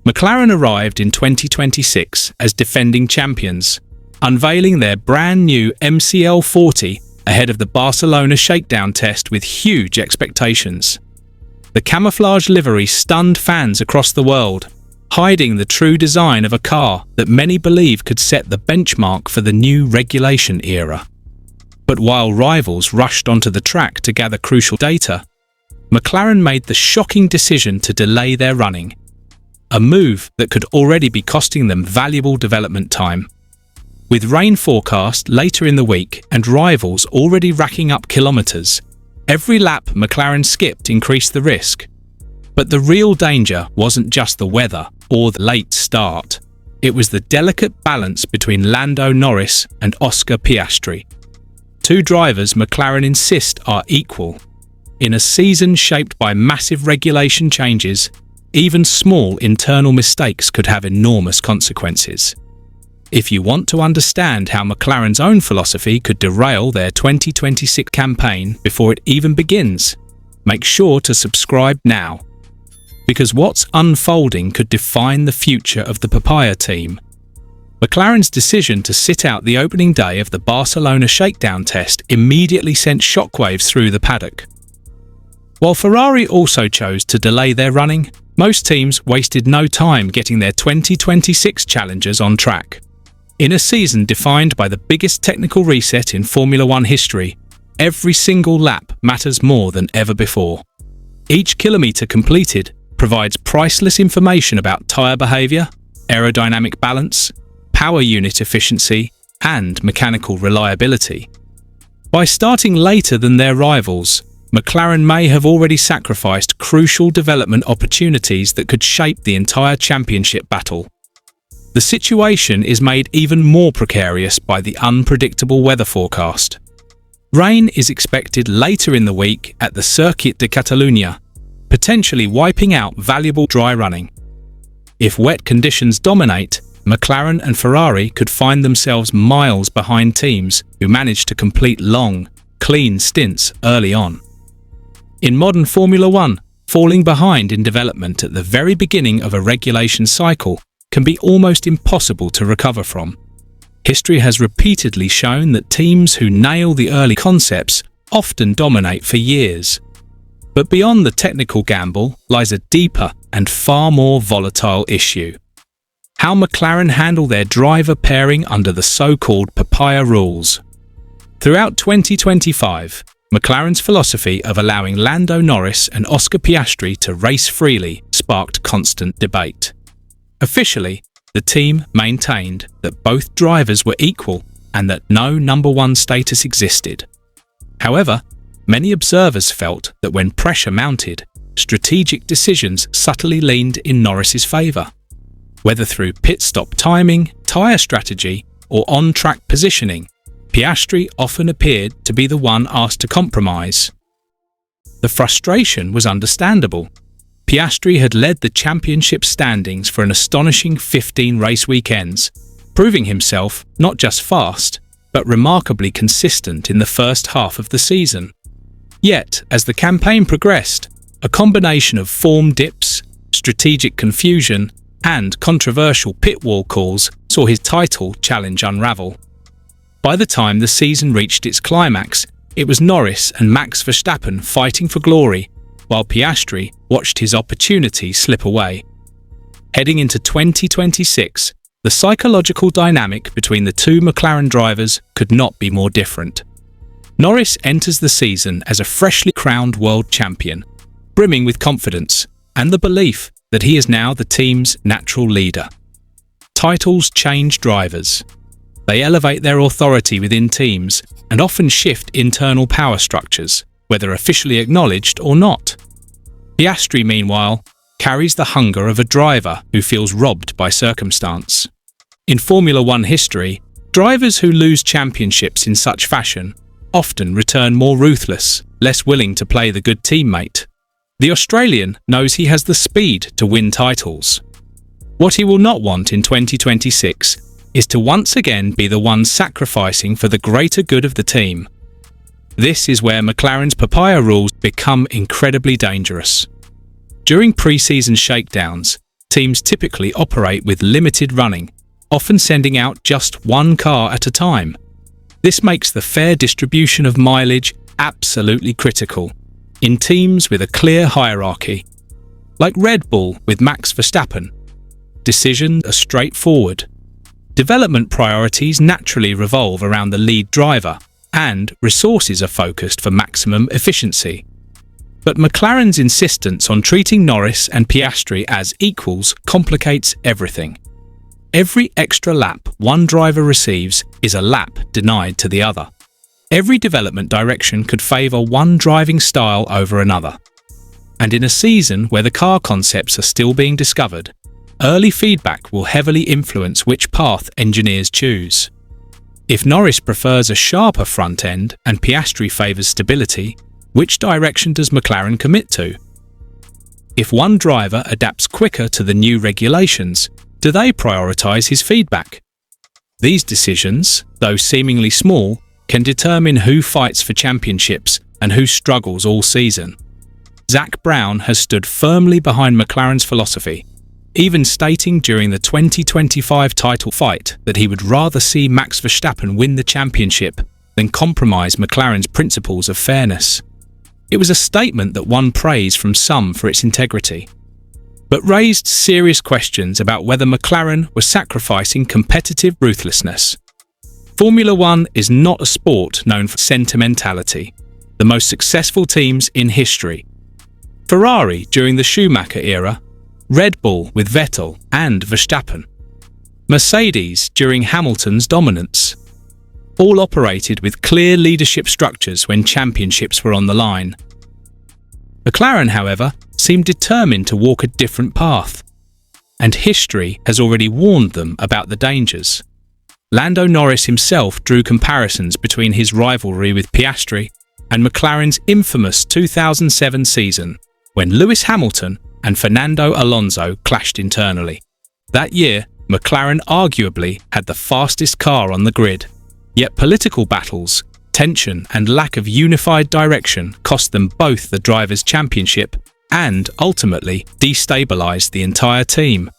McLaren arrived in 2026 as defending champions, unveiling their brand new MCL40 ahead of the Barcelona Shakedown test with huge expectations. The camouflage livery stunned fans across the world, hiding the true design of a car that many believe could set the benchmark for the new regulation era. But while rivals rushed onto the track to gather crucial data, McLaren made the shocking decision to delay their running, a move that could already be costing them valuable development time. With rain forecast later in the week and rivals already racking up kilometers, every lap McLaren skipped increased the risk. But the real danger wasn't just the weather or the late start. It was the delicate balance between Lando Norris and Oscar Piastri. Two drivers McLaren insist are equal. In a season shaped by massive regulation changes, even small internal mistakes could have enormous consequences. If you want to understand how McLaren's own philosophy could derail their 2026 campaign before it even begins, make sure to subscribe now. Because what's unfolding could define the future of the Papaya team. McLaren's decision to sit out the opening day of the Barcelona Shakedown test immediately sent shockwaves through the paddock. While Ferrari also chose to delay their running, most teams wasted no time getting their 2026 challengers on track. In a season defined by the biggest technical reset in Formula One history, every single lap matters more than ever before. Each kilometre completed provides priceless information about tyre behaviour, aerodynamic balance, power unit efficiency, and mechanical reliability. By starting later than their rivals, McLaren may have already sacrificed crucial development opportunities that could shape the entire championship battle. The situation is made even more precarious by the unpredictable weather forecast. Rain is expected later in the week at the Circuit de Catalunya, potentially wiping out valuable dry running. If wet conditions dominate, McLaren and Ferrari could find themselves miles behind teams who managed to complete long, clean stints early on. In modern Formula One, falling behind in development at the very beginning of a regulation cycle can be almost impossible to recover from. History has repeatedly shown that teams who nail the early concepts often dominate for years. But beyond the technical gamble lies a deeper and far more volatile issue: how McLaren handle their driver pairing under the so-called Papaya Rules. Throughout 2025, McLaren's philosophy of allowing Lando Norris and Oscar Piastri to race freely sparked constant debate. Officially, the team maintained that both drivers were equal and that no number one status existed. However, many observers felt that when pressure mounted, strategic decisions subtly leaned in Norris's favour. Whether through pit stop timing, tyre strategy, or on-track positioning, Piastri often appeared to be the one asked to compromise. The frustration was understandable. Piastri had led the championship standings for an astonishing 15 race weekends, proving himself not just fast, but remarkably consistent in the first half of the season. Yet, as the campaign progressed, a combination of form dips, strategic confusion, and controversial pit wall calls saw his title challenge unravel. By the time the season reached its climax, it was Norris and Max Verstappen fighting for glory, while Piastri watched his opportunity slip away. Heading into 2026, the psychological dynamic between the two McLaren drivers could not be more different. Norris enters the season as a freshly crowned world champion, brimming with confidence and the belief that he is now the team's natural leader. Titles change drivers. They elevate their authority within teams and often shift internal power structures, whether officially acknowledged or not. Piastri, meanwhile, carries the hunger of a driver who feels robbed by circumstance. In Formula One history, drivers who lose championships in such fashion often return more ruthless, less willing to play the good teammate. The Australian knows he has the speed to win titles. What he will not want in 2026 is to once again be the one sacrificing for the greater good of the team. This is where McLaren's Papaya Rules become incredibly dangerous. During pre-season shakedowns, teams typically operate with limited running, often sending out just one car at a time. This makes the fair distribution of mileage absolutely critical in teams with a clear hierarchy. Like Red Bull with Max Verstappen, decisions are straightforward. Development priorities naturally revolve around the lead driver, and resources are focused for maximum efficiency. But McLaren's insistence on treating Norris and Piastri as equals complicates everything. Every extra lap one driver receives is a lap denied to the other. Every development direction could favour one driving style over another. And in a season where the car concepts are still being discovered, early feedback will heavily influence which path engineers choose. If Norris prefers a sharper front end and Piastri favours stability, which direction does McLaren commit to? If one driver adapts quicker to the new regulations, do they prioritise his feedback? These decisions, though seemingly small, can determine who fights for championships and who struggles all season. Zak Brown has stood firmly behind McLaren's philosophy, even stating during the 2025 title fight that he would rather see Max Verstappen win the championship than compromise McLaren's principles of fairness. It was a statement that won praise from some for its integrity, but raised serious questions about whether McLaren was sacrificing competitive ruthlessness. Formula One is not a sport known for sentimentality. The most successful teams in history: Ferrari during the Schumacher era, Red Bull with Vettel and Verstappen, Mercedes during Hamilton's dominance, all operated with clear leadership structures when championships were on the line. McLaren, however, seemed determined to walk a different path, and history has already warned them about the dangers. Lando Norris himself drew comparisons between his rivalry with Piastri and McLaren's infamous 2007 season, when Lewis Hamilton and Fernando Alonso clashed internally. That year, McLaren arguably had the fastest car on the grid, yet political battles, tension and lack of unified direction cost them both the Drivers' Championship and ultimately destabilised the entire team.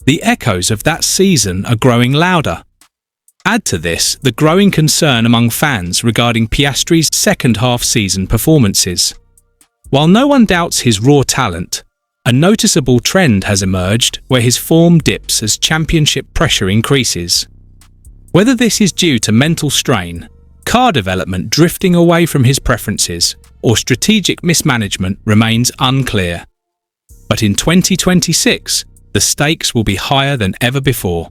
The echoes of that season are growing louder. Add to this the growing concern among fans regarding Piastri's second-half season performances. While no one doubts his raw talent, a noticeable trend has emerged where his form dips as championship pressure increases. Whether this is due to mental strain, car development drifting away from his preferences, or strategic mismanagement remains unclear. But in 2026, the stakes will be higher than ever before.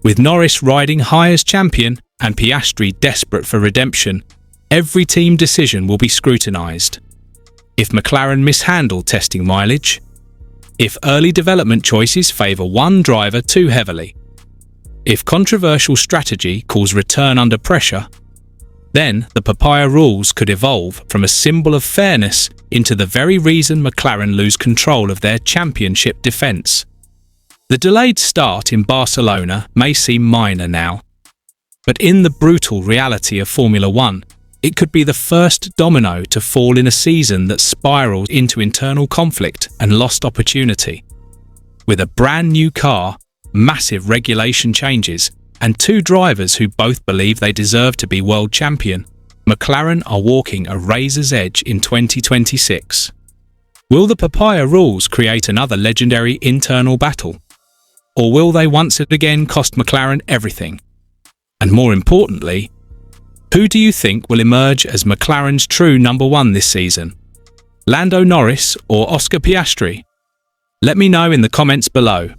With Norris riding high as champion and Piastri desperate for redemption, every team decision will be scrutinised. If McLaren mishandle testing mileage, if early development choices favour one driver too heavily, if controversial strategy calls return under pressure, then the Papaya Rules could evolve from a symbol of fairness into the very reason McLaren lose control of their championship defence. The delayed start in Barcelona may seem minor now, but in the brutal reality of Formula One, it could be the first domino to fall in a season that spirals into internal conflict and lost opportunity. With a brand new car, massive regulation changes, and two drivers who both believe they deserve to be world champion, McLaren are walking a razor's edge in 2026. Will the Papaya Rules create another legendary internal battle? Or will they once again cost McLaren everything? And more importantly, who do you think will emerge as McLaren's true number one this season? Lando Norris or Oscar Piastri? Let me know in the comments below.